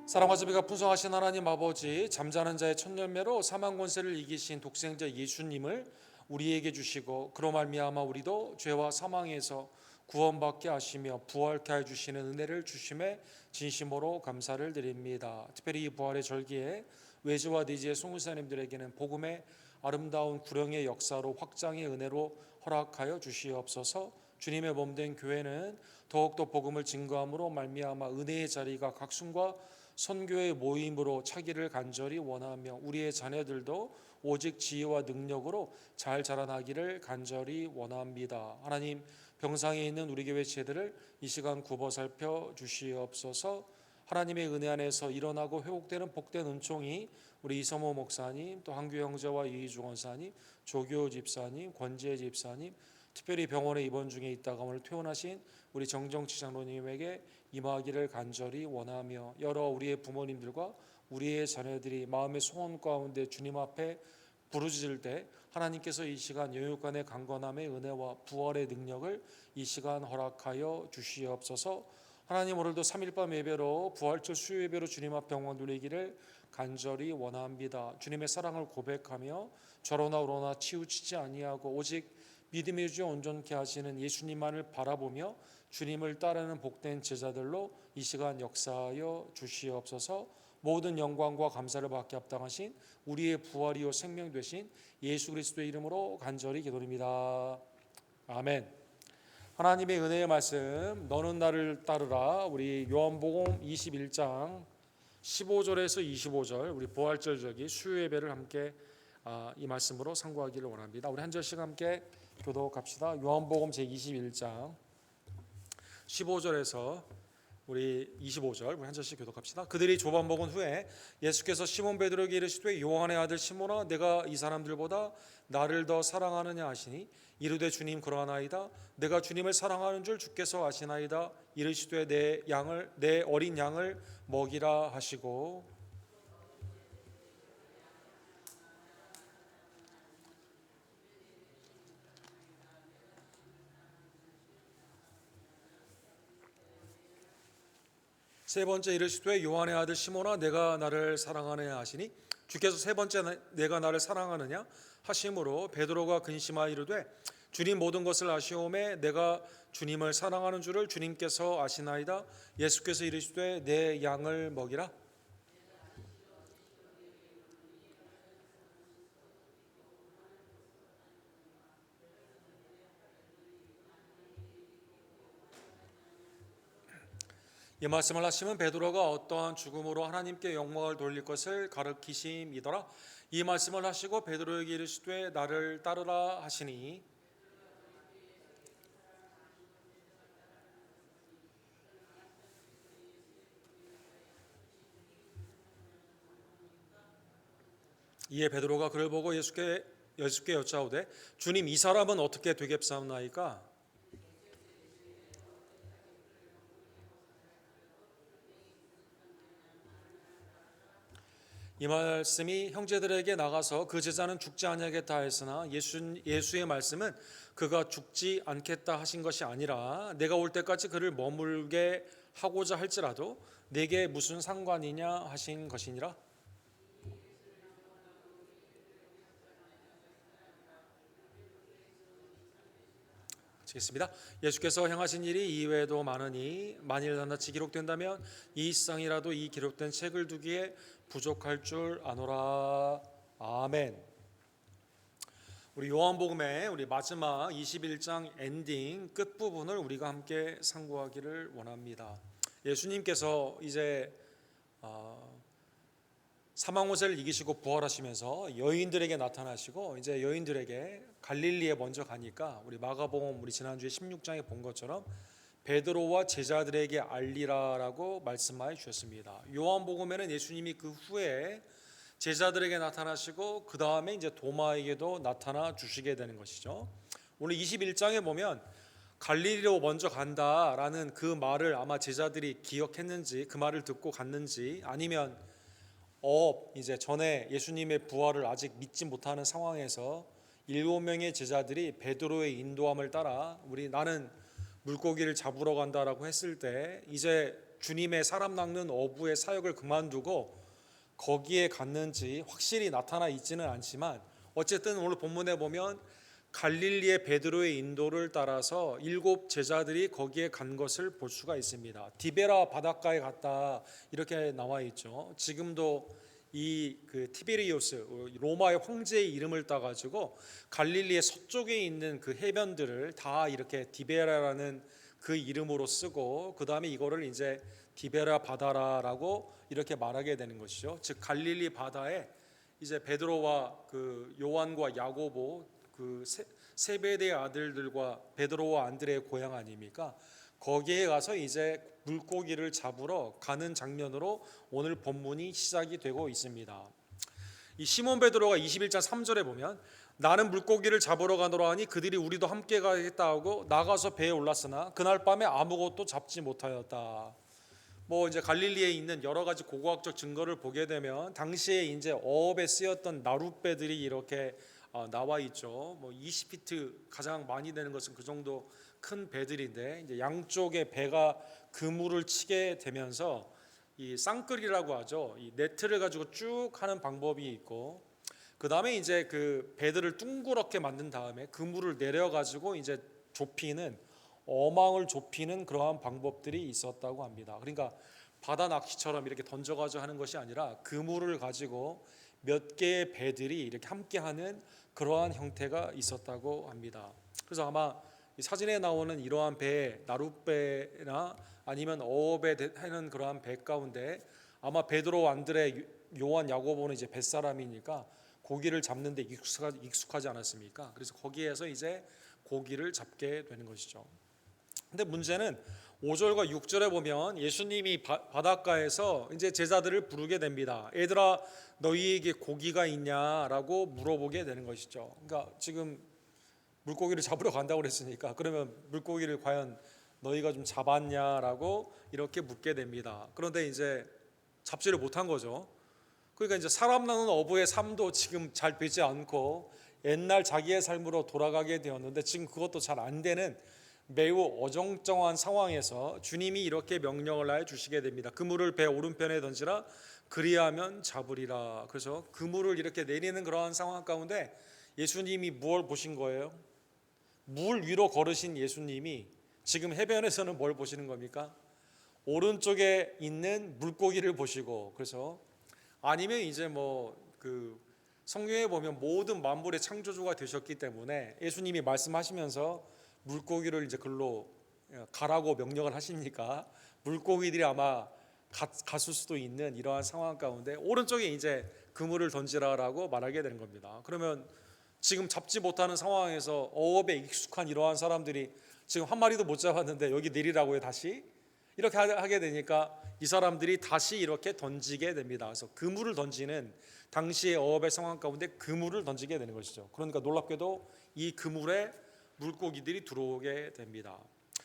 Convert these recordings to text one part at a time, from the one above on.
사랑과 자비가 풍성하신 하나님 아버지, 잠자는 자의 첫 열매로 사망 권세를 이기신 독생자 예수님을 우리에게 주시고 그로 말미암아 우리도 죄와 사망에서 구원받게 하시며 부활케 해 주시는 은혜를 주심에 진심으로 감사를 드립니다. 특별히 이 부활의 절기에 외지와 내지의 송구사님들에게는 복음의 아름다운 구령의 역사로 확장의 은혜로 허락하여 주시옵소서. 주님의 몸된 교회는 더욱더 복음을 증거함으로 말미암아 은혜의 자리가 각순과 선교의 모임으로 차기를 간절히 원하며 우리의 자녀들도 오직 지혜와 능력으로 잘 자라나기를 간절히 원합니다. 하나님, 병상에 있는 우리 교회 지체들을 이 시간 굽어 살펴 주시옵소서. 하나님의 은혜 안에서 일어나고 회복되는 복된 은총이 우리 이성모 목사님, 또 한규 형제와 이희주 권사님, 조교 집사님, 권재 집사님, 특별히 병원에 입원 중에 있다가 오늘 퇴원하신 우리 정정치 장로님에게 임하기를 간절히 원하며 여러 우리의 부모님들과 우리의 자녀들이 마음의 소원 가운데 주님 앞에 부르짖을 때 하나님께서 이 시간 영육간의 강건함의 은혜와 부활의 능력을 이 시간 허락하여 주시옵소서. 하나님, 오늘도 3일밤 예배로 부활절 수요 예배로 주님 앞 병원 누리기를 간절히 원합니다. 주님의 사랑을 고백하며 저러나 우러나 치우치지 아니하고 오직 믿음의 주여 온전케 하시는 예수님만을 바라보며 주님을 따르는 복된 제자들로 이 시간 역사하여 주시옵소서. 모든 영광과 감사를 받게 합당하신 우리의 부활이요 생명 되신 예수 그리스도의 이름으로 간절히 기도드립니다. 아멘. 하나님의 은혜의 말씀, 너는 나를 따르라. 우리 요한복음 21장 15절에서 25절 우리 부활절 저기 수요 예배를 함께 이 말씀으로 상고하기를 원합니다. 우리 한 절씩 함께 교독합시다. 요한복음 제21장 15절에서 우리 25절 우리 한 절씩 교독합시다. 그들이 조반 먹은 후에 예수께서 시몬 베드로에게 이르시되 요한의 아들 시몬아, 내가 이 사람들보다 나를 더 사랑하느냐 하시니 이르되 주님, 그러하나이다. 내가 주님을 사랑하는 줄 주께서 아시나이다. 이르시되 내 어린 양을 먹이라 하시고, 세 번째 이르시되 요한의 아들 시몬아, 내가 나를 사랑하느냐 하시니 주께서 세 번째 내가 나를 사랑하느냐 하심으로 베드로가 근심하여 이르되 주님, 모든 것을 아시오매 내가 주님을 사랑하는 줄을 주님께서 아시나이다. 예수께서 이르시되 내 양을 먹이라. 이 말씀을 하시면 베드로가 어떠한 죽음으로 하나님께 영광을 돌릴 것을 가르치심이더라. 이 말씀을 하시고 베드로에게 이르시되 나를 따르라 하시니, 이에 베드로가 그를 보고 예수께 여짜오되 주님, 이 사람은 어떻게 되겠사옵나이까? 이 말씀이 형제들에게 나가서 그 제자는 죽지 아니하겠다 했으나 예수의 말씀은 그가 죽지 않겠다 하신 것이 아니라 내가 올 때까지 그를 머물게 하고자 할지라도 내게 무슨 상관이냐 하신 것이니라. 치겠습니다. 예수께서 행하신 일이 이외에도 많으니 만일 낱낱이 기록된다면 이 세상이라도 이 기록된 책을 두기에 부족할 줄 아노라. 아멘. 우리 요한복음의 우리 마지막 21장 엔딩 끝부분을 우리가 함께 상고하기를 원합니다. 예수님께서 이제 사망 권세를 이기시고 부활하시면서 여인들에게 나타나시고 이제 여인들에게 갈릴리에 먼저 가니까 우리 마가복음 우리 지난주에 16장에 본 것처럼 베드로와 제자들에게 알리라라고 말씀하여 주셨습니다. 요한복음에는 예수님이 그 후에 제자들에게 나타나시고 그 다음에 이제 도마에게도 나타나 주시게 되는 것이죠. 오늘 21장에 보면 갈릴리로 먼저 간다라는 그 말을 아마 제자들이 기억했는지 그 말을 듣고 갔는지 아니면 이제 전에 예수님의 부활을 아직 믿지 못하는 상황에서 7명의 제자들이 베드로의 인도함을 따라 나는 물고기를 잡으러 간다라고 했을 때 이제 주님의 사람 낚는 어부의 사역을 그만두고 거기에 갔는지 확실히 나타나 있지는 않지만 어쨌든 오늘 본문에 보면 갈릴리의 베드로의 인도를 따라서 7 제자들이 거기에 간 것을 볼 수가 있습니다. 디베라 바닷가에 갔다 이렇게 나와 있죠. 지금도 이 티베리우스 로마의 황제의 이름을 따 가지고 갈릴리의 서쪽에 있는 그 해변들을 다 이렇게 디베라라는 그 이름으로 쓰고 그 다음에 이거를 이제 디베라 바다라고 이렇게 말하게 되는 것이죠. 즉 갈릴리 바다에 이제 베드로와 그 요한과 야고보 그 세베대의 아들들과 베드로와 안드레의 고향 아닙니까? 거기에 가서 이제 물고기를 잡으러 가는 장면으로 오늘 본문이 시작이 되고 있습니다. 이 시몬 베드로가 21장 3절에 보면 나는 물고기를 잡으러 가노라 하니 그들이 우리도 함께 가겠다 하고 나가서 배에 올랐으나 그날 밤에 아무것도 잡지 못하였다. 이제 갈릴리에 있는 여러 가지 고고학적 증거를 보게 되면 당시에 이제 어업에 쓰였던 나룻배들이 이렇게 나와 있죠. 20피트 가장 많이 되는 것은 그 정도 큰 배들인데 이제 양쪽에 배가 그물을 치게 되면서 이 쌍끌이라고 하죠. 이 네트를 가지고 쭉 하는 방법이 있고 그 다음에 이제 그 배들을 둥그렇게 만든 다음에 그물을 내려 가지고 이제 좁히는 어망을 좁히는 그러한 방법들이 있었다고 합니다. 그러니까 바다 낚시처럼 이렇게 던져가지고 하는 것이 아니라 그물을 가지고 몇 개의 배들이 이렇게 함께하는 그러한 형태가 있었다고 합니다. 그래서 아마 이 사진에 나오는 이러한 배, 나룻배나 아니면 어업에 하는 그러한 배 가운데 아마 베드로, 안드레, 요한, 야고보는 이제 뱃사람이니까 고기를 잡는데 익숙하지 않았습니까? 그래서 거기에서 이제 고기를 잡게 되는 것이죠. 근데 문제는 5절과 6절에 보면 예수님이 바닷가에서 이제 제자들을 부르게 됩니다. 얘들아 너희에게 고기가 있냐라고 물어보게 되는 것이죠. 그러니까 지금 물고기를 잡으러 간다고 그랬으니까 그러면 물고기를 과연 너희가 좀 잡았냐라고 이렇게 묻게 됩니다. 그런데 이제 잡지를 못한 거죠. 그러니까 이제 사람 나는 어부의 삶도 지금 잘 되지 않고 옛날 자기의 삶으로 돌아가게 되었는데 지금 그것도 잘 안 되는 매우 어정쩡한 상황에서 주님이 이렇게 명령을 하여 주시게 됩니다. 그물을 배 오른편에 던지라 그리하면 잡으리라. 그래서 그물을 이렇게 내리는 그러한 상황 가운데 예수님이 무엇을 보신 거예요? 물 위로 걸으신 예수님이 지금 해변에서는 뭘 보시는 겁니까? 오른쪽에 있는 물고기를 보시고 그래서 아니면 이제 성경에 보면 모든 만물의 창조주가 되셨기 때문에 예수님이 말씀하시면서 물고기를 이제 글로 가라고 명령을 하시니까 물고기들이 아마 갔을 수도 있는 이러한 상황 가운데 오른쪽에 이제 그물을 던지라라고 말하게 되는 겁니다. 그러면 지금 잡지 못하는 상황에서 어업에 익숙한 이러한 사람들이 지금 한 마리도 못 잡았는데 여기 내리라고요 다시 이렇게 하게 되니까 이 사람들이 다시 이렇게 던지게 됩니다. 그래서 그물을 던지는 당시의 어업의 상황 가운데 그물을 던지게 되는 것이죠. 그러니까 놀랍게도 이 그물에 물고기들이 들어오게 됩니다.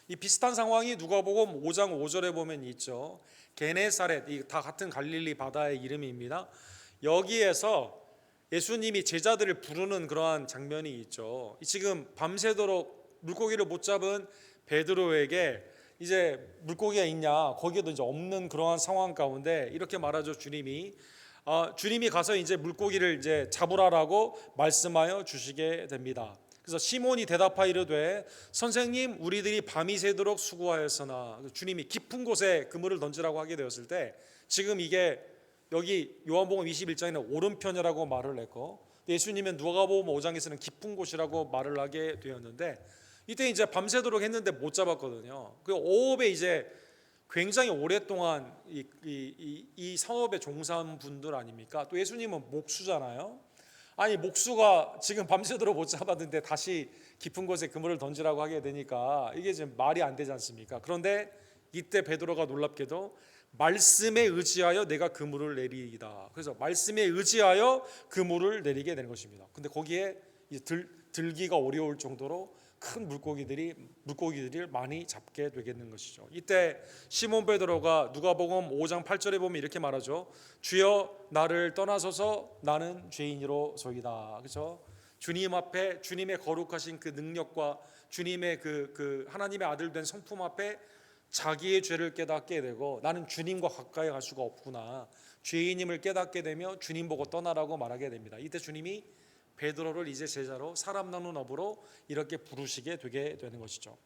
이 비슷한 상황이 누가복음 5장 5절에 보면 있죠. 게네사렛, 이 다 같은 갈릴리 바다의 이름입니다. 여기에서 예수님이 제자들을 부르는 그러한 장면이 있죠. 지금 밤새도록 물고기를 못 잡은 베드로에게 이제 물고기가 있냐 거기에도 이제 없는 그러한 상황 가운데 이렇게 말하죠. 주님이 가서 이제 물고기를 이제 잡으라라고 말씀하여 주시게 됩니다. 그래서 시몬이 대답하여 이르되 선생님 우리들이 밤이 새도록 수고하였으나 주님이 깊은 곳에 그물을 던지라고 하게 되었을 때 지금 이게 여기 요한복음 21장에는 오른편이라고 말을 했고 예수님은 누가복음 5장에서는 깊은 곳이라고 말을 하게 되었는데 이때 이제 밤새도록 했는데 못 잡았거든요. 그 어업에 이제 굉장히 오랫동안 이 사업에 종사한 분들 아닙니까? 또 예수님은 목수잖아요. 아니 목수가 지금 밤새도록 못 잡았는데 다시 깊은 곳에 그물을 던지라고 하게 되니까 이게 지금 말이 안 되지 않습니까? 그런데 이때 베드로가 놀랍게도 말씀에 의지하여 내가 그물을 내리이다. 그래서 말씀에 의지하여 그물을 내리게 되는 것입니다. 근데 거기에 들기가 어려울 정도로 큰 물고기들이 많이 잡게 되겠는 것이죠. 이때 시몬 베드로가 누가복음 5장 8절에 보면 이렇게 말하죠. 주여 나를 떠나소서 나는 죄인이로소이다. 그렇죠? 주님 앞에 주님의 거룩하신 그 능력과 주님의 그 하나님의 아들 된 성품 앞에 자기의 죄를 깨닫게 되고 나는 주님과 가까이 갈 수가 없구나, 죄인임을 깨닫게 되며 주님 보고 떠나라고 말하게 됩니다. 이때 주님이 베드로를 이제 제자로 사람 낚는 업으로 이렇게 부르시게 되게 되는 것이죠.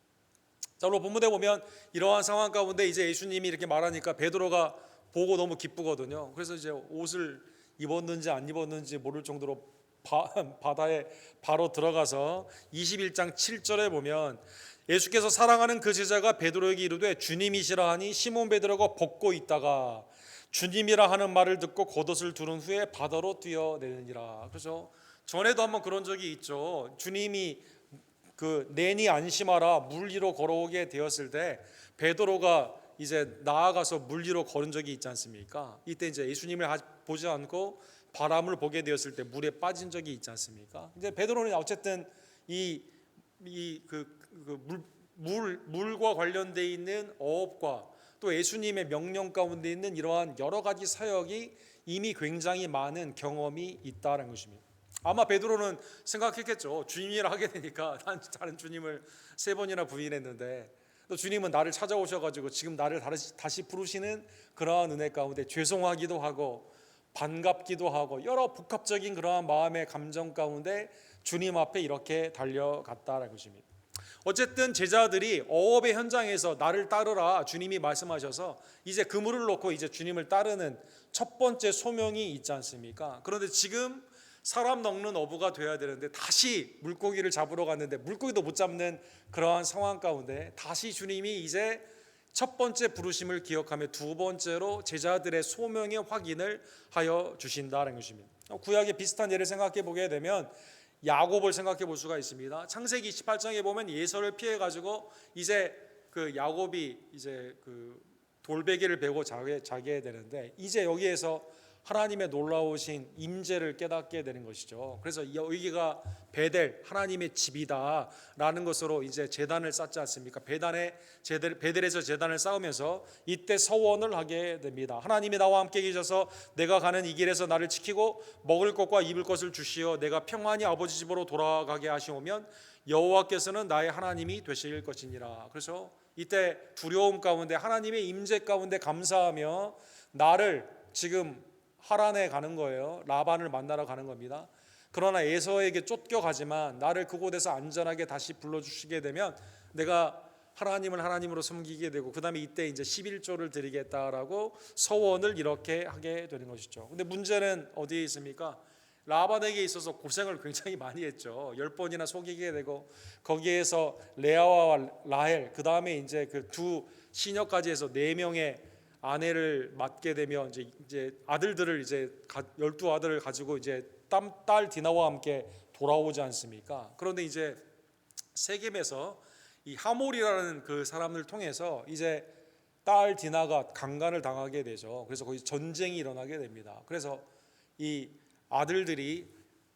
자, 오늘 본문에 보면 이러한 상황 가운데 이제 예수님이 이렇게 말하니까 베드로가 보고 너무 기쁘거든요. 그래서 이제 옷을 입었는지 안 입었는지 모를 정도로 바다에 바로 들어가서 21장 7절에 보면 예수께서 사랑하는 그 제자가 베드로에게 이르되 주님이시라 하니 시몬 베드로가 벗고 있다가 주님이라 하는 말을 듣고 겉옷을 두른 후에 바다로 뛰어내느니라. 그래서 전에도 한번 그런 적이 있죠. 주님이 내니 안심하라 물 위로 걸어오게 되었을 때 베드로가 이제 나아가서 물 위로 걸은 적이 있지 않습니까? 이때 이제 예수님을 보지 않고 바람을 보게 되었을 때 물에 빠진 적이 있지 않습니까? 이제 베드로는 어쨌든 물과 관련되어 있는 어업과 또 예수님의 명령 가운데 있는 이러한 여러 가지 사역이 이미 굉장히 많은 경험이 있다는 것입니다. 아마 베드로는 생각했겠죠. 주님이라 하게 되니까 난 다른 주님을 3번이나 부인했는데 또 주님은 나를 찾아오셔가지고 지금 나를 다시 부르시는 그러한 은혜 가운데 죄송하기도 하고 반갑기도 하고 여러 복합적인 그러한 마음의 감정 가운데 주님 앞에 이렇게 달려갔다는 것입니다. 어쨌든 제자들이 어업의 현장에서 나를 따르라 주님이 말씀하셔서 이제 그물을 놓고 이제 주님을 따르는 첫 번째 소명이 있지 않습니까? 그런데 지금 사람 낚는 어부가 돼야 되는데 다시 물고기를 잡으러 갔는데 물고기도 못 잡는 그러한 상황 가운데 다시 주님이 이제 첫 번째 부르심을 기억하며 두 번째로 제자들의 소명의 확인을 하여 주신다는 것입니다. 구약의 비슷한 예를 생각해 보게 되면 야곱을 생각해 볼 수가 있습니다. 창세기 28장에 보면 예서를 피해 가지고 이제 야곱이 이제 돌베개를 베고 자게 되는데 이제 여기에서 하나님의 놀라우신 임재를 깨닫게 되는 것이죠. 그래서 여기가 베델 하나님의 집이다라는 것으로 이제 제단을 쌓지 않습니까? 베델에서 제단을 쌓으면서 이때 서원을 하게 됩니다. 하나님이 나와 함께 계셔서 내가 가는 이 길에서 나를 지키고 먹을 것과 입을 것을 주시어 내가 평안히 아버지 집으로 돌아가게 하시오면 여호와께서는 나의 하나님이 되실 것이니라. 그래서 이때 두려움 가운데 하나님의 임재 가운데 감사하며 나를 지금 하란에 가는 거예요. 라반을 만나러 가는 겁니다. 그러나 에서에게 쫓겨가지만 나를 그곳에서 안전하게 다시 불러주시게 되면 내가 하나님을 하나님으로 섬기게 되고 그 다음에 이때 이제 11조를 드리겠다라고 서원을 이렇게 하게 되는 것이죠. 근데 문제는 어디에 있습니까? 라반에게 있어서 고생을 굉장히 많이 했죠. 10번이나 속이게 되고 거기에서 레아와 라헬 그 다음에 이제 그 두 시녀까지 해서 4명의 아내를 맡게 되면 이제 아들들을 이제 12아들을 가지고 이제 딸 디나와 함께 돌아오지 않습니까? 그런데 이제 세겜에서 이 하몰이라는 그 사람을 통해서 이제 딸 디나가 강간을 당하게 되죠. 그래서 거기 전쟁이 일어나게 됩니다. 그래서 이 아들들이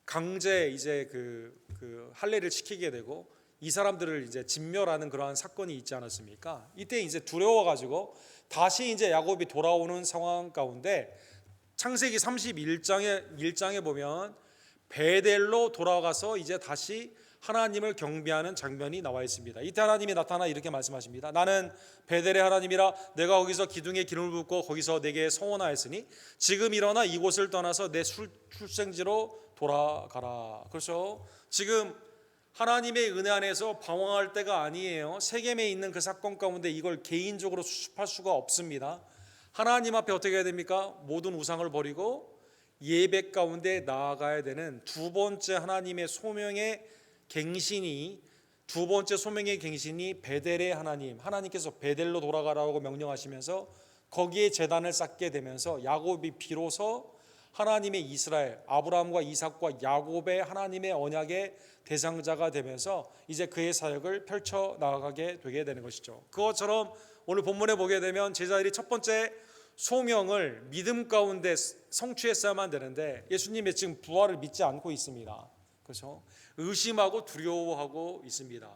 강제 이제 그 할례를 시키게 되고 이 사람들을 이제 진멸하는 그러한 사건이 있지 않았습니까? 이때 이제 두려워가지고 다시 이제 야곱이 돌아오는 상황 가운데 창세기 31장에 보면 베델로 돌아가서 이제 다시 하나님을 경배하는 장면이 나와 있습니다. 이때 하나님이 나타나 이렇게 말씀하십니다. 나는 베델의 하나님이라 내가 거기서 기둥에 기름을 붓고 거기서 내게 서원하였으니 지금 일어나 이곳을 떠나서 내 출생지로 돌아가라. 그렇죠? 지금 하나님의 은혜 안에서 방황할 때가 아니에요. 세겜에 있는 그 사건 가운데 이걸 개인적으로 수습할 수가 없습니다. 하나님 앞에 어떻게 해야 됩니까? 모든 우상을 버리고 예배 가운데 나아가야 되는 두 번째 하나님의 소명의 갱신이 베델의 하나님께서 베델로 돌아가라고 명령하시면서 거기에 제단을 쌓게 되면서 야곱이 비로소 하나님의 이스라엘 아브라함과 이삭과 야곱의 하나님의 언약의 대상자가 되면서 이제 그의 사역을 펼쳐 나가게 되게 되는 것이죠. 그것처럼 오늘 본문에 보게 되면 제자들이 첫 번째 소명을 믿음 가운데 성취했어야만 되는데 예수님의 지금 부활을 믿지 않고 있습니다. 그렇죠? 의심하고 두려워하고 있습니다.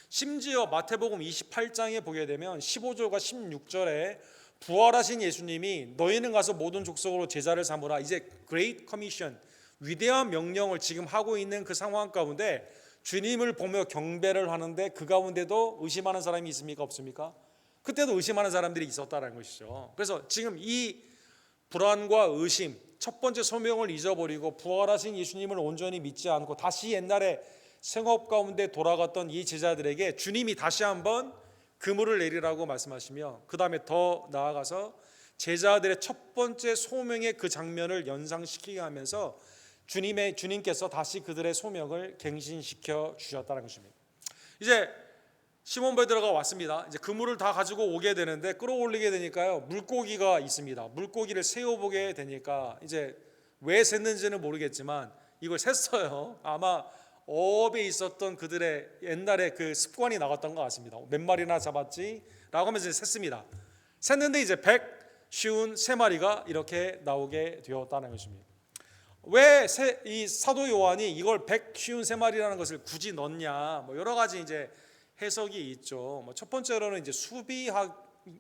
심지어 마태복음 28장에 보게 되면 15절과 16절에 부활하신 예수님이 너희는 가서 모든 족속으로 제자를 삼으라 이제 Great Commission 위대한 명령을 지금 하고 있는 그 상황 가운데 주님을 보며 경배를 하는데 그 가운데도 의심하는 사람이 있습니까? 없습니까? 그때도 의심하는 사람들이 있었다는 것이죠. 그래서 지금 이 불안과 의심, 첫 번째 소명을 잊어버리고 부활하신 예수님을 온전히 믿지 않고 다시 옛날에 생업 가운데 돌아갔던 이 제자들에게 주님이 다시 한번 그물을 내리라고 말씀하시며, 그 다음에 더 나아가서 제자들의 첫 번째 소명의 그 장면을 연상시키게 하면서 주님께서 다시 그들의 소명을 갱신시켜 주셨다는 것입니다. 이제 시몬 베드로가 왔습니다. 이제 그물을 다 가지고 오게 되는데 끌어올리게 되니까요, 물고기가 있습니다. 물고기를 세어보게 되니까 이제 왜 샜는지는 모르겠지만 이걸 샜어요. 아마 어업에 있었던 그들의 옛날에 그 습관이 나갔던 것 같습니다. 몇 마리나 잡았지? 라고 하면서 샜습니다. 샜는데 이제 153마리가 이렇게 나오게 되었다는 것입니다. 왜 이 사도 요한이 이걸 153마리라는 것을 굳이 넣냐? 뭐 여러 가지 이제 해석이 있죠. 뭐 첫 번째로는 이제 수비학이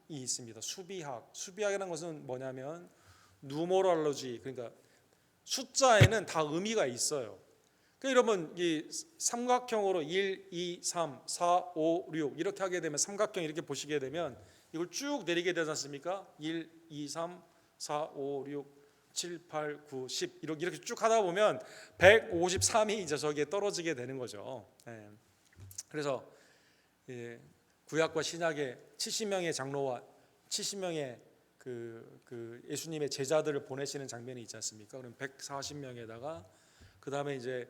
있습니다. 수비학이라는 것은 뭐냐면 누모랄러지, 그러니까 숫자에는 다 의미가 있어요. 그러니까 여러분 이 삼각형으로 1, 2, 3, 4, 5, 6 이렇게 하게 되면 삼각형 이렇게 보시게 되면 이걸 쭉 내리게 되지 않습니까? 1, 2, 3, 4, 5, 6, 7, 8, 9, 10 이렇게 쭉 하다 보면 153이 이제 저기에 떨어지게 되는 거죠. 그래서 구약과 신약의 70명의 장로와 70명의 그 예수님의 제자들을 보내시는 장면이 있지 않습니까? 그럼 140명에다가 그 다음에 이제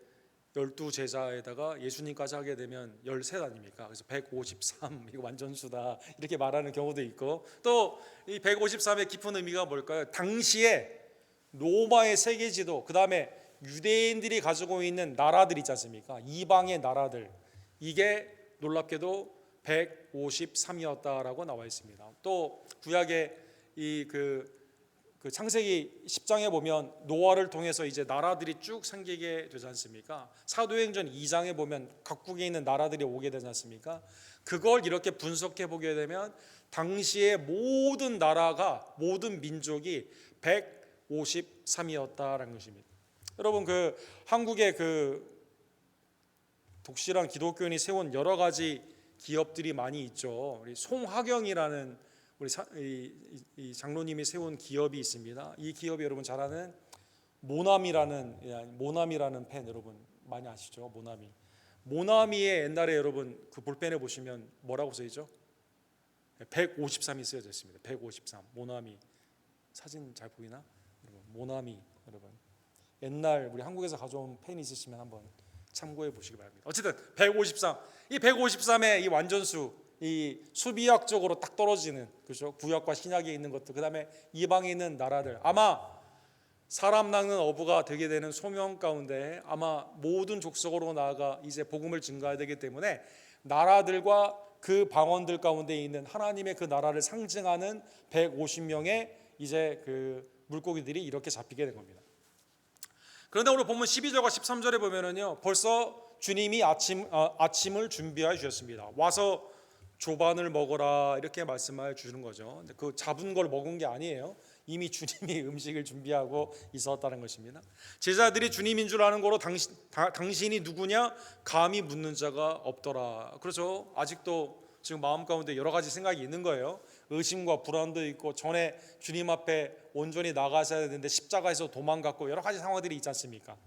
12제자에다가 예수님까지 하게 되면 13 아닙니까? 그래서 153 이거 완전수다 이렇게 말하는 경우도 있고, 또 이 153의 깊은 의미가 뭘까요? 당시에 로마의 세계지도, 그 다음에 유대인들이 가지고 있는 나라들 있지 않습니까? 이방의 나라들, 이게 놀랍게도 153이었다라고 나와 있습니다. 또 구약의 그 창세기 10장에 보면 노아를 통해서 이제 나라들이 쭉 생기게 되지 않습니까? 사도행전 2장에 보면 각국에 있는 나라들이 오게 되지 않습니까? 그걸 이렇게 분석해 보게 되면 당시의 모든 나라가, 모든 민족이 153이었다라는 것입니다. 여러분 그 한국의 그 독실한 기독교인이 세운 여러 가지 기업들이 많이 있죠. 우리 송하경이라는 우리 이 장로님이 세운 기업이 있습니다. 이 기업이 여러분 잘 아는 모나미라는 펜 여러분 많이 아시죠? 모나미의 옛날에 여러분 그 볼펜에 보시면 뭐라고 써 있죠? 153이 쓰여져 있습니다. 153 모나미 사진 잘 보이나? 여러분 모나미 여러분 옛날 우리 한국에서 가져온 펜 있으시면 한번 참고해 보시기 바랍니다. 어쨌든 153 이 153의 이 완전수 이 수비학적으로 딱 떨어지는 그렇죠? 구약과 신약에 있는 것들, 그 다음에 이방에 있는 나라들, 아마 사람 낚는 어부가 되게 되는 소명 가운데 아마 모든 족속으로 나아가 이제 복음을 증가해야 되기 때문에 나라들과 그 방언들 가운데 있는 하나님의 그 나라를 상징하는 150명의 이제 그 물고기들이 이렇게 잡히게 된 겁니다. 그런데 오늘 본문 12절과 13절에 보면은요, 벌써 주님이 아침을 준비해 주셨습니다. 와서 조반을 먹어라 이렇게 말씀해 주는 거죠. 그 잡은 걸 먹은 게 아니에요. 이미 주님이 음식을 준비하고 있었다는 것입니다. 제자들이 주님인 줄 아는 거로 당신이 누구냐 감히 묻는 자가 없더라. 그렇죠. 아직도 지금 마음 가운데 여러 가지 생각이 있는 거예요. 의심과 불안도 있고, 전에 주님 앞에 온전히 나가셔야 되는데 십자가에서 도망갔고, 여러 가지 상황들이 있지 않습니까?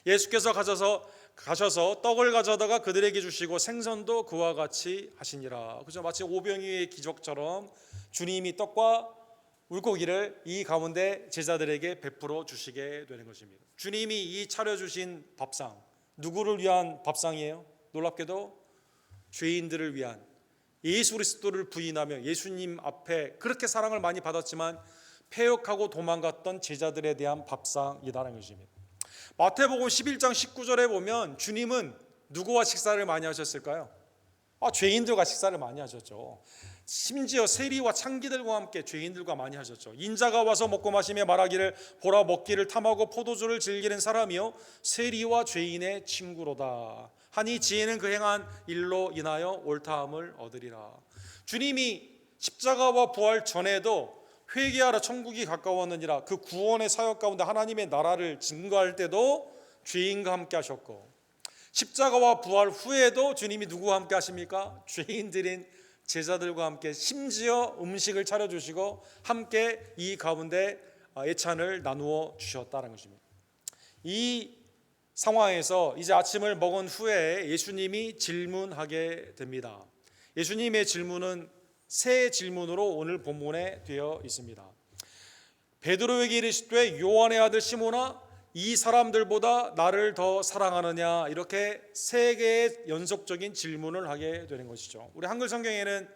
예수께서 가셔서 떡을 가져다가 그들에게 주시고 생선도 그와 같이 하시니라. 그죠? 마치 오병이의 기적처럼 주님이 떡과 물고기를 이 가운데 제자들에게 베풀어 주시게 되는 것입니다. 주님이 이 차려주신 밥상, 누구를 위한 밥상이에요? 놀랍게도 죄인들을 위한, 예수 그리스도를 부인하며 예수님 앞에 그렇게 사랑을 많이 받았지만 패역하고 도망갔던 제자들에 대한 밥상이라는 것입니다. 마태복음 11장 19절에 보면 주님은 누구와 식사를 많이 하셨을까요? 죄인들과 식사를 많이 하셨죠. 심지어 세리와 창기들과 함께 죄인들과 많이 하셨죠. 인자가 와서 먹고 마시며 말하기를 보라 먹기를 탐하고 포도주를 즐기는 사람이요 세리와 죄인의 친구로다 하니 지혜는 그 행한 일로 인하여 옳다함을 얻으리라. 주님이 십자가와 부활 전에도 회개하라 천국이 가까웠느니라, 그 구원의 사역 가운데 하나님의 나라를 증거할 때도 죄인과 함께 하셨고, 십자가와 부활 후에도 주님이 누구와 함께 하십니까? 죄인들인 제자들과 함께 심지어 음식을 차려주시고 함께 이 가운데 예찬을 나누어 주셨다는 것입니다. 이 상황에서 이제 아침을 먹은 후에 예수님이 질문하게 됩니다. 예수님의 질문은 세 질문으로 오늘 본문에 되어 있습니다. 베드로에게 이르시되 요한의 아들 시몬아 이 사람들보다 나를 더 사랑하느냐, 이렇게 세 개의 연속적인 질문을 하게 되는 것이죠. 우리 한글 성경에는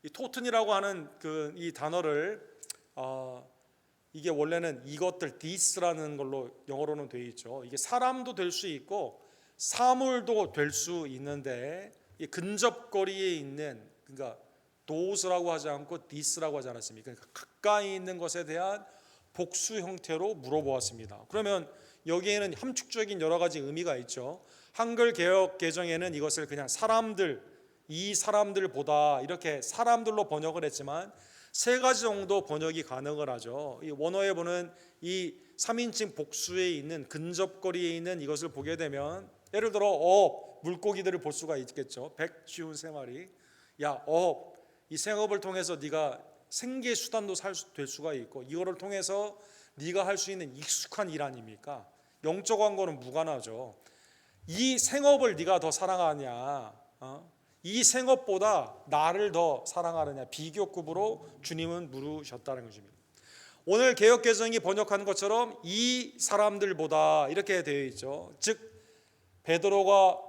이 토튼이라고 하는 이 단어를 이게 원래는 이것들 this라는 걸로 영어로는 되어 있죠. 이게 사람도 될 수 있고 사물도 될 수 있는데 이 근접거리에 있는, 그러니까 those라고 하지 않고 this라고 하지 않았습니까? 그러니까 가까이 있는 것에 대한 복수 형태로 물어보았습니다. 그러면 여기에는 함축적인 여러 가지 의미가 있죠. 한글 개역 개정에는 이것을 그냥 사람들, 이 사람들보다 이렇게 사람들로 번역을 했지만 세 가지 정도 번역이 가능을 하죠. 이 원어에 보는 이 3인칭 복수에 있는 근접거리에 있는 이것을 보게 되면 예를 들어 물고기들을 볼 수가 있겠죠. 153마리. 야, 이 생업을 통해서 네가 생계 수단도 될 수가 있고 이거를 통해서 네가 할 수 있는 익숙한 일 아닙니까? 영적인 거는 무관하죠. 이 생업을 네가 더 사랑하냐, 이 생업보다 나를 더 사랑하느냐, 비교급으로 주님은 물으셨다는 것입니다. 오늘 개역개정이 번역한 것처럼 이 사람들보다 이렇게 되어 있죠. 즉 베드로가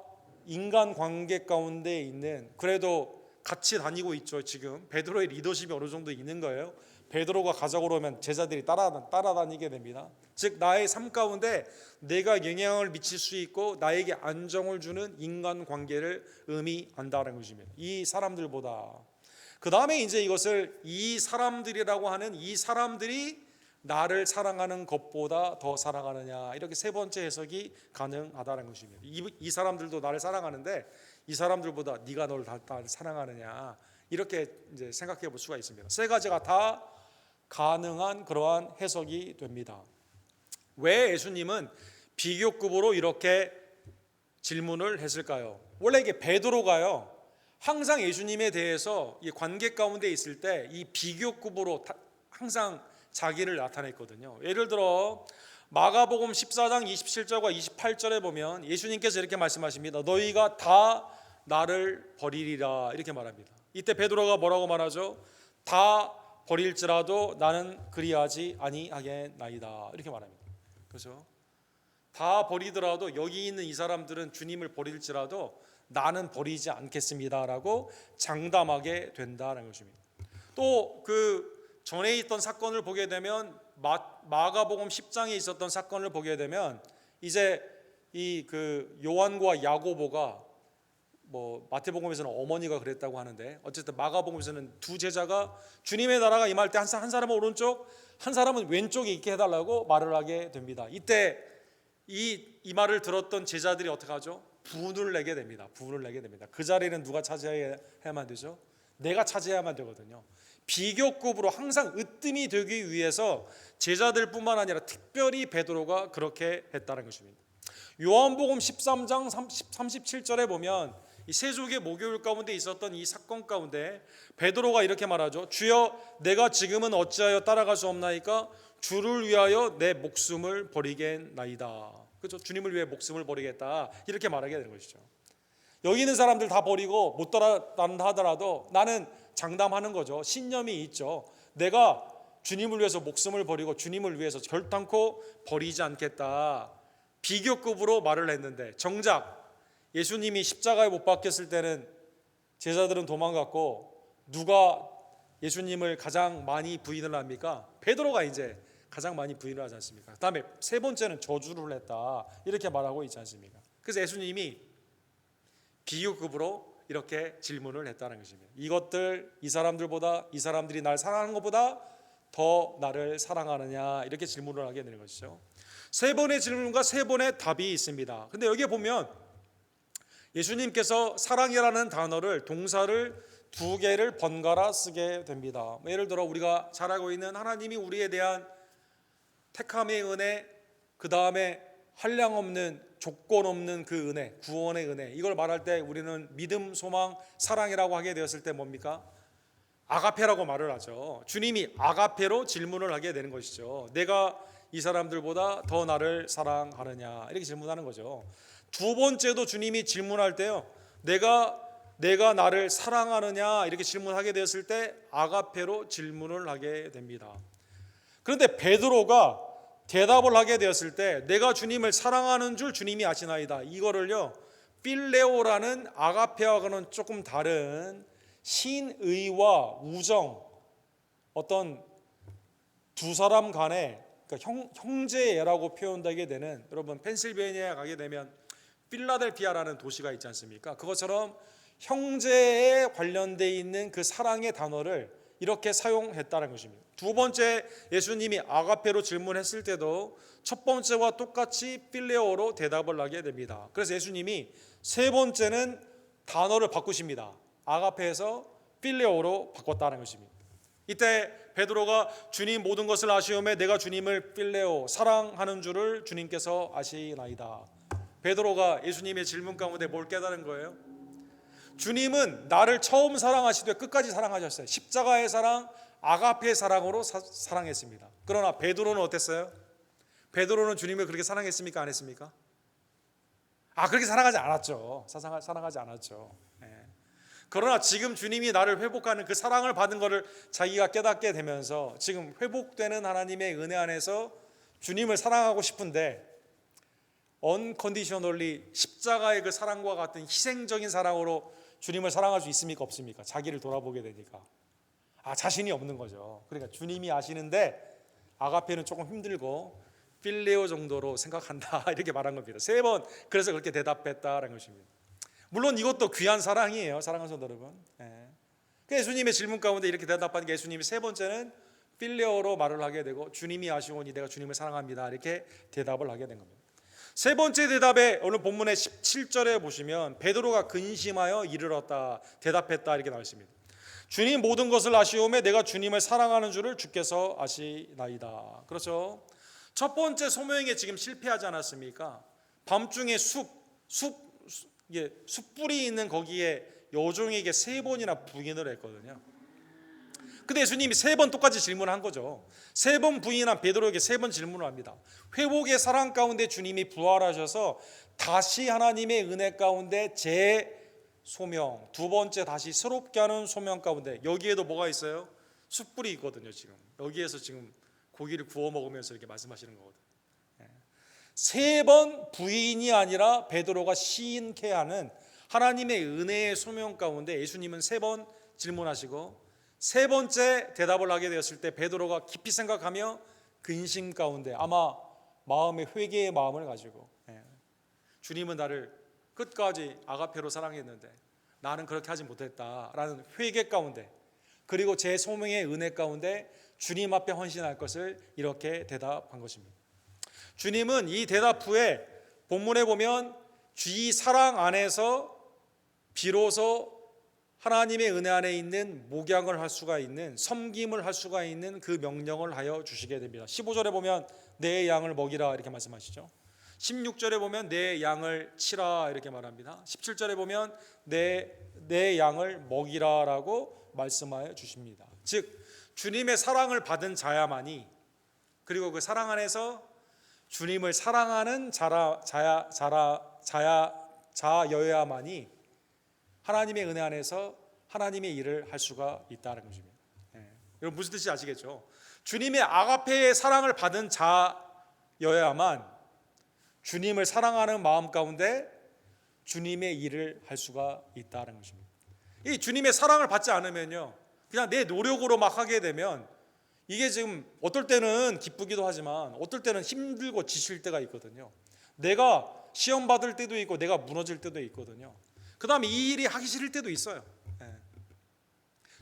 인간관계 가운데 있는, 그래도 같이 다니고 있죠. 지금 베드로의 리더십이 어느 정도 있는 거예요. 베드로가 가자고 그러면 제자들이 따라다니게 됩니다. 즉 나의 삶 가운데 내가 영향을 미칠 수 있고 나에게 안정을 주는 인간관계를 의미한다는 것입니다. 이 사람들보다. 그 다음에 이제 이것을 이 사람들이라고 하는 이 사람들이 나를 사랑하는 것보다 더 사랑하느냐, 이렇게 세 번째 해석이 가능하다는 것입니다. 이 사람들도 나를 사랑하는데 이 사람들보다 네가 나를 사랑하느냐, 이렇게 이제 생각해 볼 수가 있습니다. 세 가지가 다 가능한 그러한 해석이 됩니다. 왜 예수님은 비교급으로 이렇게 질문을 했을까요? 원래 이게 베드로가요, 항상 예수님에 대해서 이 관계 가운데 있을 때 이 비교급으로 항상 자기를 나타냈거든요. 예를 들어 마가복음 14장 27절과 28절에 보면 예수님께서 이렇게 말씀하십니다. 너희가 다 나를 버리리라, 이렇게 말합니다. 이때 베드로가 뭐라고 말하죠? 다 버릴지라도 나는 그리하지 아니하겠나이다, 이렇게 말합니다. 그렇죠? 다 버리더라도 여기 있는 이 사람들은 주님을 버릴지라도 나는 버리지 않겠습니다라고 장담하게 된다는 것입니다. 또 그 전에 있던 사건을 보게 되면 마가복음 10장에 있었던 사건을 보게 되면 이제 이 그 요한과 야고보가, 뭐 마태복음에서는 어머니가 그랬다고 하는데 어쨌든 마가복음에서는 두 제자가 주님의 나라가 임할 때 한 사람은 오른쪽, 한 사람은 왼쪽에 있게 해달라고 말을 하게 됩니다. 이때 이 말을 들었던 제자들이 어떻게 하죠? 분을 내게 됩니다. 그 자리는 누가 차지해야만 되죠? 내가 차지해야만 되거든요. 비교급으로 항상 으뜸이 되기 위해서 제자들뿐만 아니라 특별히 베드로가 그렇게 했다는 것입니다. 요한복음 13장 37절에 보면 이 세족의 목요일 가운데 있었던 이 사건 가운데 베드로가 이렇게 말하죠. 주여 내가 지금은 어찌하여 따라갈 수 없나이까? 주를 위하여 내 목숨을 버리겠나이다. 그렇죠? 주님을 위해 목숨을 버리겠다, 이렇게 말하게 되는 것이죠. 여기 있는 사람들 다 버리고 못 따라간다 하더라도 나는 장담하는 거죠. 신념이 있죠. 내가 주님을 위해서 목숨을 버리고 주님을 위해서 결단코 버리지 않겠다, 비교급으로 말을 했는데 정작 예수님이 십자가에 못 박혔을 때는 제자들은 도망갔고 누가 예수님을 가장 많이 부인을 합니까? 베드로가 이제 가장 많이 부인을 하지 않습니까? 그다음에 세 번째는 저주를 했다, 이렇게 말하고 있지 않습니까? 그래서 예수님이 비교급으로 이렇게 질문을 했다는 것입니다. 이 사람들보다, 이 사람들이 날 사랑하는 것보다 더 나를 사랑하느냐, 이렇게 질문을 하게 되는 것이죠. 세 번의 질문과 세 번의 답이 있습니다. 근데 여기에 보면 예수님께서 사랑이라는 단어를, 동사를 두 개를 번갈아 쓰게 됩니다. 예를 들어 우리가 잘 알고 있는 하나님이 우리에 대한 택함의 은혜, 그 다음에 한량없는 조건 없는 그 은혜, 구원의 은혜, 이걸 말할 때 우리는 믿음, 소망, 사랑이라고 하게 되었을 때 뭡니까? 아가페라고 말을 하죠. 주님이 아가페로 질문을 하게 되는 것이죠. 내가 이 사람들보다 더 나를 사랑하느냐, 이렇게 질문하는 거죠. 두 번째도 주님이 질문할 때요, 내가 나를 사랑하느냐, 이렇게 질문하게 되었을 때 아가페로 질문을 하게 됩니다. 그런데 베드로가 대답을 하게 되었을 때 내가 주님을 사랑하는 줄 주님이 아시나이다, 이거를요 필레오라는 아가페와는 조금 다른 신의와 우정, 어떤 두 사람 간의, 그러니까 형제애라고 표현되게 되는, 여러분 펜실베니아에 가게 되면 필라델피아라는 도시가 있지 않습니까? 그것처럼 형제에 관련되어 있는 그 사랑의 단어를 이렇게 사용했다는 것입니다. 두 번째 예수님이 아가페로 질문했을 때도 첫 번째와 똑같이 필레오로 대답을 하게 됩니다. 그래서 예수님이 세 번째는 단어를 바꾸십니다. 아가페에서 필레오로 바꿨다는 것입니다. 이때 베드로가 주님 모든 것을 아시오매 내가 주님을 필레오 사랑하는 줄을 주님께서 아시나이다. 베드로가 예수님의 질문 가운데 뭘 깨달은 거예요? 주님은 나를 처음 사랑하시되 끝까지 사랑하셨어요. 십자가의 사랑, 아가페의 사랑으로 사랑했습니다. 그러나 베드로는 어땠어요? 베드로는 주님을 그렇게 사랑했습니까? 안 했습니까? 그렇게 사랑하지 않았죠. 사랑하지 않았죠. 그러나 지금 주님이 나를 회복하는 그 사랑을 받은 것을 자기가 깨닫게 되면서 지금 회복되는 하나님의 은혜 안에서 주님을 사랑하고 싶은데 언컨디셔널리 십자가의 그 사랑과 같은 희생적인 사랑으로 주님을 사랑할 수 있습니까? 없습니까? 자기를 돌아보게 되니까 자신이 없는 거죠. 그러니까 주님이 아시는데 아가페는 조금 힘들고 필레오 정도로 생각한다, 이렇게 말한 겁니다. 세 번 그래서 그렇게 대답했다라는 것입니다. 물론 이것도 귀한 사랑이에요, 사랑하는 성도 여러분. 예수님의 질문 가운데 이렇게 대답하니까 예수님이 세 번째는 필레오로 말을 하게 되고 주님이 아시오니 내가 주님을 사랑합니다, 이렇게 대답을 하게 된 겁니다. 세 번째 대답에 오늘 본문의 17절에 보시면 베드로가 근심하여 이르렀다, 대답했다, 이렇게 나와 있습니다. 주님 모든 것을 아시오매 내가 주님을 사랑하는 줄을 주께서 아시나이다. 그렇죠? 첫 번째 소명에 지금 실패하지 않았습니까? 밤중에 숯불이 있는 거기에 여종에게 세 번이나 부인을 했거든요. 근데 예수님이 세 번 똑같이 질문한 거죠. 세 번 부인한 베드로에게 세 번 질문을 합니다. 회복의 사랑 가운데 주님이 부활하셔서 다시 하나님의 은혜 가운데 재소명, 두 번째 다시 새롭게 하는 소명 가운데, 여기에도 뭐가 있어요? 숯불이 있거든요. 지금 여기에서 지금 고기를 구워 먹으면서 이렇게 말씀하시는 거거든요. 세 번 부인이 아니라 베드로가 시인케 하는 하나님의 은혜의 소명 가운데 예수님은 세 번 질문하시고 세 번째 대답을 하게 되었을 때 베드로가 깊이 생각하며 근심 가운데 아마 마음의 회개의 마음을 가지고 주님은 나를 끝까지 아가페로 사랑했는데 나는 그렇게 하지 못했다라는 회개 가운데, 그리고 제 소명의 은혜 가운데 주님 앞에 헌신할 것을 이렇게 대답한 것입니다. 주님은 이 대답 후에 본문에 보면 이 사랑 안에서 비로소 하나님의 은혜 안에 있는 목양을 할 수가 있는, 섬김을 할 수가 있는 그 명령을 하여 주시게 됩니다. 15절에 보면 내 양을 먹이라, 이렇게 말씀하시죠. 16절에 보면 내 양을 치라, 이렇게 말합니다. 17절에 보면 내 양을 먹이라라고 말씀하여 주십니다. 즉 주님의 사랑을 받은 자야만이, 그리고 그 사랑 안에서 주님을 사랑하는 자여야만이 하나님의 은혜 안에서 하나님의 일을 할 수가 있다는 것입니다. 여러분 무슨 뜻인지 아시겠죠? 주님의 아가페의 사랑을 받은 자여야만 주님을 사랑하는 마음 가운데 주님의 일을 할 수가 있다는 것입니다. 이 주님의 사랑을 받지 않으면요, 그냥 내 노력으로 막 하게 되면 이게 지금 어떨 때는 기쁘기도 하지만 어떨 때는 힘들고 지칠 때가 있거든요. 내가 시험 받을 때도 있고 내가 무너질 때도 있거든요. 그 다음에 이 일이 하기 싫을 때도 있어요.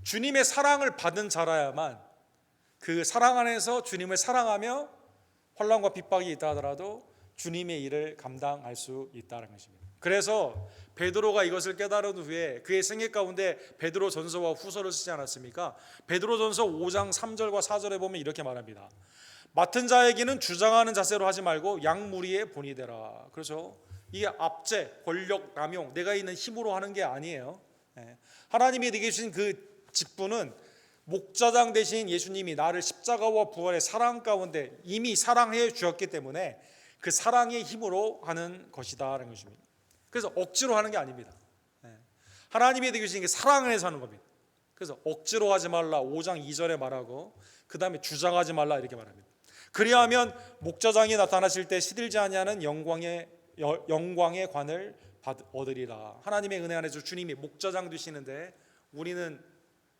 주님의 사랑을 받은 자라야만 그 사랑 안에서 주님을 사랑하며 환난과 핍박이 있다 하더라도 주님의 일을 감당할 수 있다는 것입니다. 그래서 베드로가 이것을 깨달은 후에 그의 생애 가운데 베드로 전서와 후서를 쓰지 않았습니까? 베드로 전서 5장 3절과 4절에 보면 이렇게 말합니다. 맡은 자에게는 주장하는 자세로 하지 말고 양무리의 본이 되라. 그렇죠? 이게 압제, 권력 남용, 내가 있는 힘으로 하는 게 아니에요. 하나님이 내게 주신 그 직분은 목자장 되신 예수님이 나를 십자가와 부활의 사랑 가운데 이미 사랑해 주었기 때문에 그 사랑의 힘으로 하는 것이다라는 것입니다. 그래서 억지로 하는 게 아닙니다. 하나님이 내게 주신 게 사랑을 해서 하는 겁니다. 그래서 억지로 하지 말라 5장 2절에 말하고 그 다음에 주장하지 말라 이렇게 말합니다. 그리하면 목자장이 나타나실 때 시들지 아니하는 영광의 관을 얻으리라. 하나님의 은혜 안에서 주님이 목자장 되시는데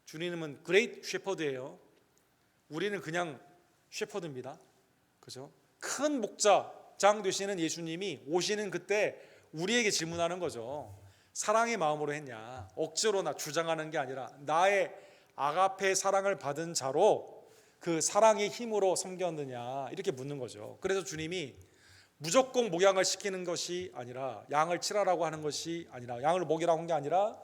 주님은 그레이트 셰퍼드예요. 우리는 그냥 셰퍼드입니다. 그죠? 큰 목자장 되시는 예수님이 오시는 그때 우리에게 질문하는 거죠. 사랑의 마음으로 했냐? 억지로나 주장하는 게 아니라 나의 아가페 사랑을 받은 자로 그 사랑의 힘으로 섬겼느냐 이렇게 묻는 거죠. 그래서 주님이 무조건 목양을 시키는 것이 아니라 양을 치라라고 하는 것이 아니라 양을 먹이라고 한 게 아니라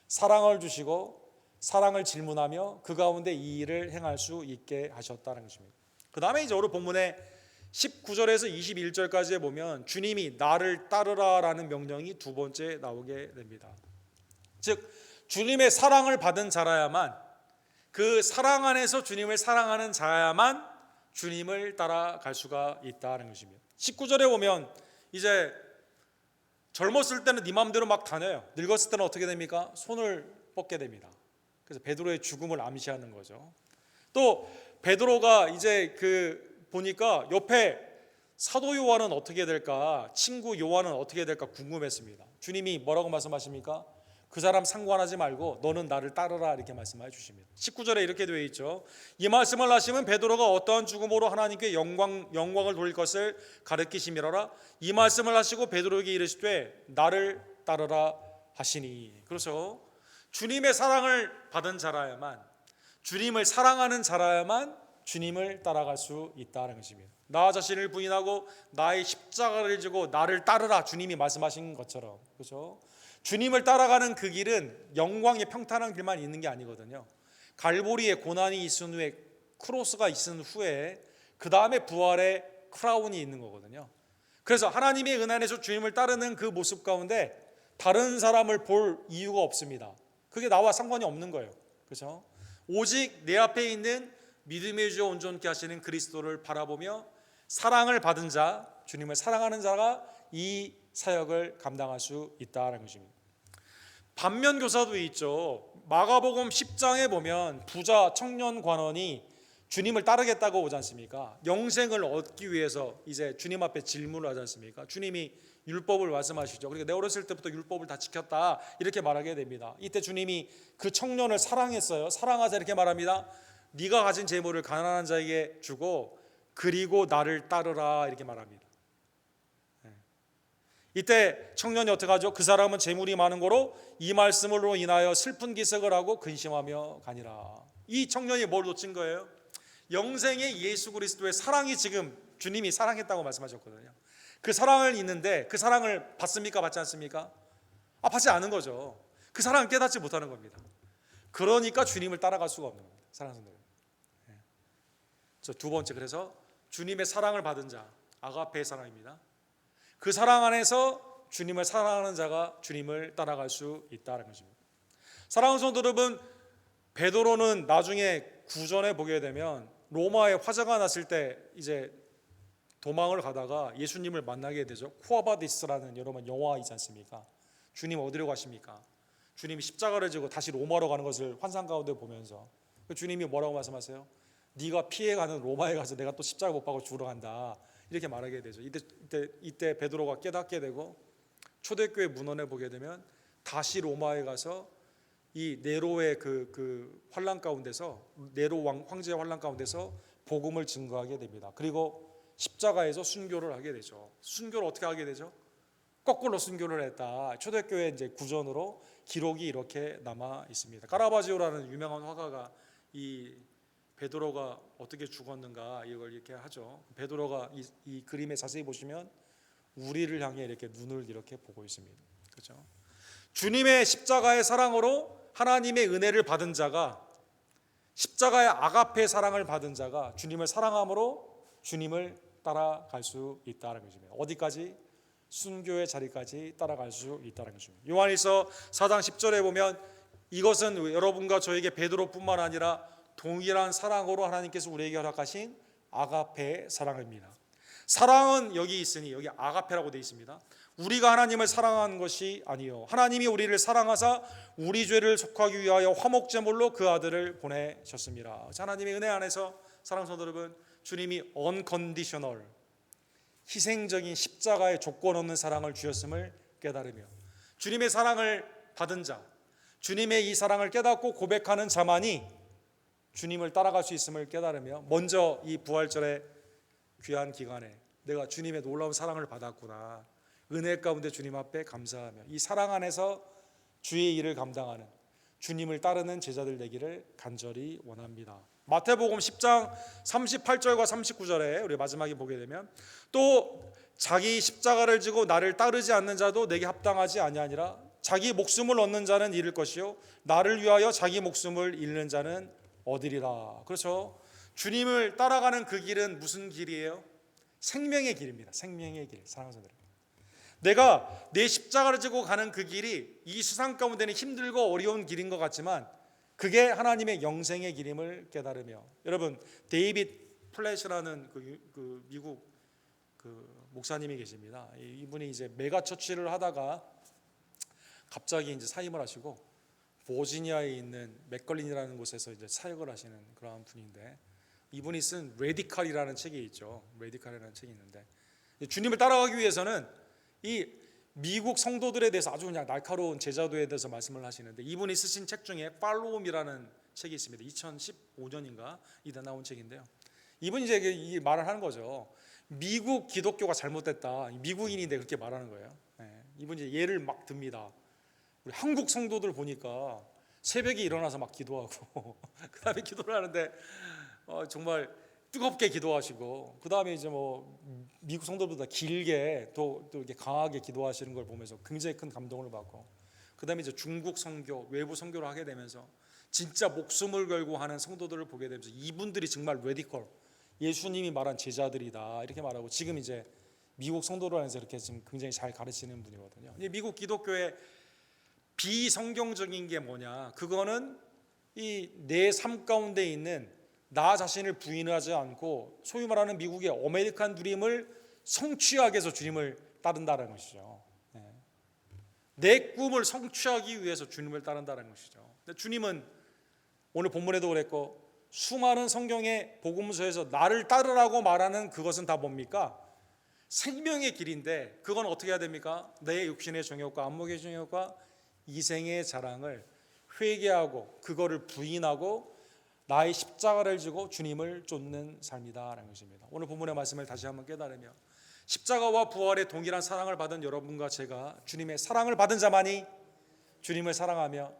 사랑을 주시고 사랑을 질문하며 그 가운데 이 일을 행할 수 있게 하셨다는 것입니다. 그 다음에 이제 오늘 본문에 19절에서 21절까지에 보면 주님이 나를 따르라라는 명령이 두 번째 나오게 됩니다. 즉 주님의 사랑을 받은 자라야만, 그 사랑 안에서 주님을 사랑하는 자야만 주님을 따라갈 수가 있다는 것입니다. 19절에 보면 이제 젊었을 때는 네 마음대로 막 다녀요. 늙었을 때는 어떻게 됩니까? 손을 뻗게 됩니다. 그래서 베드로의 죽음을 암시하는 거죠. 또 베드로가 이제 보니까 옆에 사도 요한은 어떻게 될까, 친구 요한은 어떻게 될까 궁금했습니다. 주님이 뭐라고 말씀하십니까? 그 사람 상관하지 말고 너는 나를 따르라 이렇게 말씀해 주십니다. 19절에 이렇게 되어 있죠. 이 말씀을 하시면 베드로가 어떠한 죽음으로 하나님께 영광을 돌릴 것을 가르치심이라. 이 말씀을 하시고 베드로에게 이르시되 나를 따르라 하시니. 그래서 주님의 사랑을 받은 자라야만, 주님을 사랑하는 자라야만 주님을 따라갈 수 있다는 것입니다. 나 자신을 부인하고 나의 십자가를 지고 나를 따르라 주님이 말씀하신 것처럼, 그렇죠? 주님을 따라가는 그 길은 영광의 평탄한 길만 있는 게 아니거든요. 갈보리에 고난이 있은 후에, 크로스가 있은 후에 그 다음에 부활의 크라운이 있는 거거든요. 그래서 하나님의 은혜 안에서 주님을 따르는 그 모습 가운데 다른 사람을 볼 이유가 없습니다. 그게 나와 상관이 없는 거예요. 그렇죠? 오직 내 앞에 있는 믿음의 주여 온전케 하시는 그리스도를 바라보며 사랑을 받은 자, 주님을 사랑하는 자가 이 사역을 감당할 수 있다는 것입니다. 반면 교사도 있죠. 마가복음 10장에 보면 부자 청년 관원이 주님을 따르겠다고 오지 않습니까? 영생을 얻기 위해서 이제 주님 앞에 질문을 하지 않습니까? 주님이 율법을 말씀하시죠. 그러니까 내 어렸을 때부터 율법을 다 지켰다 이렇게 말하게 됩니다. 이때 주님이 그 청년을 사랑했어요. 사랑하자 이렇게 말합니다. 네가 가진 재물을 가난한 자에게 주고 그리고 나를 따르라 이렇게 말합니다. 이때 청년이 어떻게 하죠? 그 사람은 재물이 많은 거로 이 말씀으로 인하여 슬픈 기색을 하고 근심하며 가니라. 이 청년이 뭘 놓친 거예요? 영생의 예수 그리스도의 사랑이 지금 주님이 사랑했다고 말씀하셨거든요. 그 사랑을 있는데 그 사랑을 받습니까? 받지 않습니까? 받지 않은 거죠. 그 사랑을 깨닫지 못하는 겁니다. 그러니까 주님을 따라갈 수가 없는 겁니다. 사랑하는 분들. 두 번째, 그래서 주님의 사랑을 받은 자, 아가페의 사랑입니다. 그 사랑 안에서 주님을 사랑하는 자가 주님을 따라갈 수 있다는 것입니다. 사랑하는 성도 여러분, 베드로는 나중에 구전에 보게 되면 로마에 화재가 났을 때 이제 도망을 가다가 예수님을 만나게 되죠. 쿠아바디스라는 여러분 영화 있지 않습니까? 주님 어디로 가십니까? 주님이 십자가를 지고 다시 로마로 가는 것을 환상 가운데 보면서 주님이 뭐라고 말씀하세요? 네가 피해가는 로마에 가서 내가 또 십자가 못 박고 죽으러 간다 이렇게 말하게 되죠. 이때 베드로가 깨닫게 되고 초대교회 문헌에 보게 되면 다시 로마에 가서 이 네로의 그 환란 가운데서, 네로 황제의 환란 가운데서 복음을 증거하게 됩니다. 그리고 십자가에서 순교를 하게 되죠. 순교를 어떻게 하게 되죠? 거꾸로 순교를 했다. 초대교회 이제 구전으로 기록이 이렇게 남아 있습니다. 카라바지오라는 유명한 화가가 이 베드로가 어떻게 죽었는가 이걸 이렇게 하죠. 베드로가 이 그림에 자세히 보시면 우리를 향해 이렇게 눈을 이렇게 보고 있습니다. 그렇죠? 주님의 십자가의 사랑으로 하나님의 은혜를 받은 자가, 십자가의 아가페 사랑을 받은 자가 주님을 사랑함으로 주님을 따라갈 수 있다는 것입니다. 어디까지? 순교의 자리까지 따라갈 수 있다는 것입니다. 요한일서 4장 10절에 보면 이것은 여러분과 저에게 베드로뿐만 아니라 동일한 사랑으로 하나님께서 우리에게 허락하신 아가페의 사랑입니다. 사랑은 여기 있으니, 여기 아가페라고 되어 있습니다. 우리가 하나님을 사랑하는 것이 아니요, 하나님이 우리를 사랑하사 우리 죄를 속하기 위하여 화목제물로 그 아들을 보내셨습니다. 하나님의 은혜 안에서 사랑하는 성도 여러분, 주님이 unconditional, 희생적인 십자가의 조건 없는 사랑을 주셨음을 깨달으며, 주님의 사랑을 받은 자, 주님의 이 사랑을 깨닫고 고백하는 자만이 주님을 따라갈 수 있음을 깨달으며, 먼저 이 부활절의 귀한 기간에 내가 주님의 놀라운 사랑을 받았구나, 은혜 가운데 주님 앞에 감사하며 이 사랑 안에서 주의 일을 감당하는, 주님을 따르는 제자들 되기를 간절히 원합니다. 마태복음 10장 38절과 39절에 우리 마지막에 보게 되면, 또 자기 십자가를 지고 나를 따르지 않는 자도 내게 합당하지 아니하니라. 자기 목숨을 얻는 자는 잃을 것이요 나를 위하여 자기 목숨을 잃는 자는 얻으리라. 그렇죠? 주님을 따라가는 그 길은 무슨 길이에요? 생명의 길입니다. 생명의 길. 사랑하는 성도들, 내가 내 십자가를 지고 가는 그 길이 이 세상 가운데는 힘들고 어려운 길인 것 같지만 그게 하나님의 영생의 길임을 깨달으며, 여러분, 데이빗 플랫이라는 그 미국 그 목사님이 계십니다. 이분이 이제 메가처치를 하다가 갑자기 이제 사임을 하시고 버지니아에 있는 맥걸린이라는 곳에서 이제 사역을 하시는 그런 분인데, 이분이 쓴 레디칼이라는 책이 있죠. 레디칼이라는 책이 있는데, 주님을 따라가기 위해서는 이 미국 성도들에 대해서 아주 그냥 날카로운 제자도에 대해서 말씀을 하시는데, 이분이 쓰신 책 중에 팔로우미라는 책이 있습니다. 2015년인가 이다 나온 책인데요. 이분이 이제 이 말을 하는 거죠. 미국 기독교가 잘못됐다. 미국인인데 그렇게 말하는 거예요. 이분이 이제 예를 막 듭니다. 우리 한국 성도들 보니까 새벽에 일어나서 막 기도하고 그 다음에 기도를 하는데 정말 뜨겁게 기도하시고, 그 다음에 이제 뭐 미국 성도들보다 길게 또 이렇게 강하게 기도하시는 걸 보면서 굉장히 큰 감동을 받고, 그 다음에 이제 중국 선교, 외부 선교를 하게 되면서 진짜 목숨을 걸고 하는 성도들을 보게 되면서 이분들이 정말 레디컬, 예수님이 말한 제자들이다 이렇게 말하고, 지금 이제 미국 성도를 안에서 이렇게 지금 굉장히 잘 가르치는 분이거든요. 미국 기독교의 비성경적인 게 뭐냐? 그거는 이 내 삶 가운데 있는 나 자신을 부인하지 않고 소위 말하는 미국의 아메리칸 드림을 성취하기 위해서 주님을 따른다는 것이죠. 내 꿈을 성취하기 위해서 주님을 따른다는 것이죠. 근데 주님은 오늘 본문에도 그랬고 수많은 성경의 복음서에서 나를 따르라고 말하는 그것은 다 뭡니까? 생명의 길인데, 그건 어떻게 해야 됩니까? 내 육신의 정욕과 안목의 정욕과 이생의 자랑을 회개하고 그거를 부인하고 나의 십자가를 지고 주님을 쫓는 삶이다라는 것입니다. 오늘 본문의 말씀을 다시 한번 깨달으며, 십자가와 부활의 동일한 사랑을 받은 여러분과 제가 주님의 사랑을 받은 자만이 주님을 사랑하며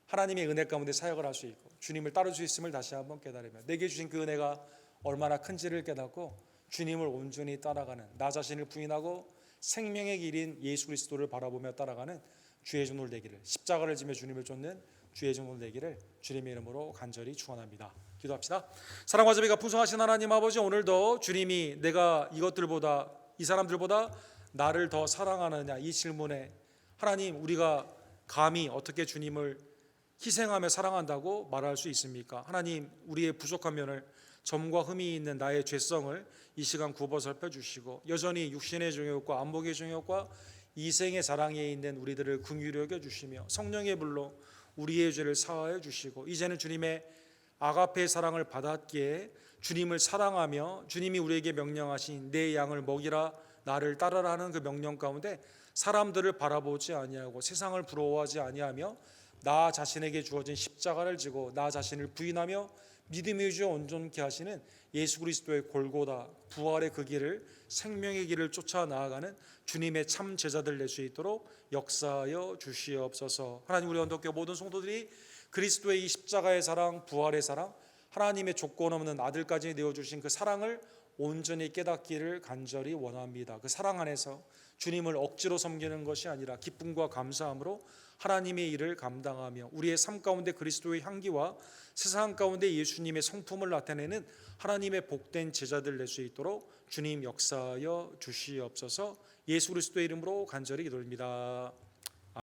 하나님의 은혜 가운데 사역을 할 수 있고 주님을 따를 수 있음을 다시 한번 깨달으며, 내게 주신 그 은혜가 얼마나 큰지를 깨닫고 주님을 온전히 따라가는, 나 자신을 부인하고 생명의 길인 예수 그리스도를 바라보며 따라가는 주의 종들 되기를, 십자가를 지며 주님을 쫓는 주의 종들 되기를 주님의 이름으로 간절히 축원합니다. 기도합시다. 사랑과 자비가 풍성하신 하나님 아버지, 오늘도 주님이 내가 이것들보다, 이 사람들보다 나를 더 사랑하느냐, 이 질문에 하나님, 우리가 감히 어떻게 주님을 희생하며 사랑한다고 말할 수 있습니까? 하나님, 우리의 부족한 면을, 점과 흠이 있는 나의 죄성을 이 시간 굽어 살펴주시고, 여전히 육신의 정욕과 안목의 정욕과 이생의 자랑에 있는 우리들을 긍휼히 여겨 주시며 성령의 불로 우리의 죄를 사하여 주시고, 이제는 주님의 아가페의 사랑을 받았기에 주님을 사랑하며 주님이 우리에게 명령하신 내 양을 먹이라 나를 따르라 하는 그 명령 가운데 사람들을 바라보지 아니하고 세상을 부러워하지 아니하며 나 자신에게 주어진 십자가를 지고 나 자신을 부인하며 믿음의 주 온전케 하시는 예수 그리스도의 골고다 부활의 그 길을, 생명의 길을 쫓아 나아가는 주님의 참 제자들 될 수 있도록 역사하여 주시옵소서. 하나님, 우리 언덕교 모든 성도들이 그리스도의 이 십자가의 사랑, 부활의 사랑, 하나님의 조건 없는 아들까지 내어주신 그 사랑을 온전히 깨닫기를 간절히 원합니다. 그 사랑 안에서 주님을 억지로 섬기는 것이 아니라 기쁨과 감사함으로 하나님의 일을 감당하며 우리의 삶 가운데 그리스도의 향기와 세상 가운데 예수님의 성품을 나타내는 하나님의 복된 제자들 될 수 있도록 주님 역사하여 주시옵소서. 예수 그리스도의 이름으로 간절히 기도드립니다.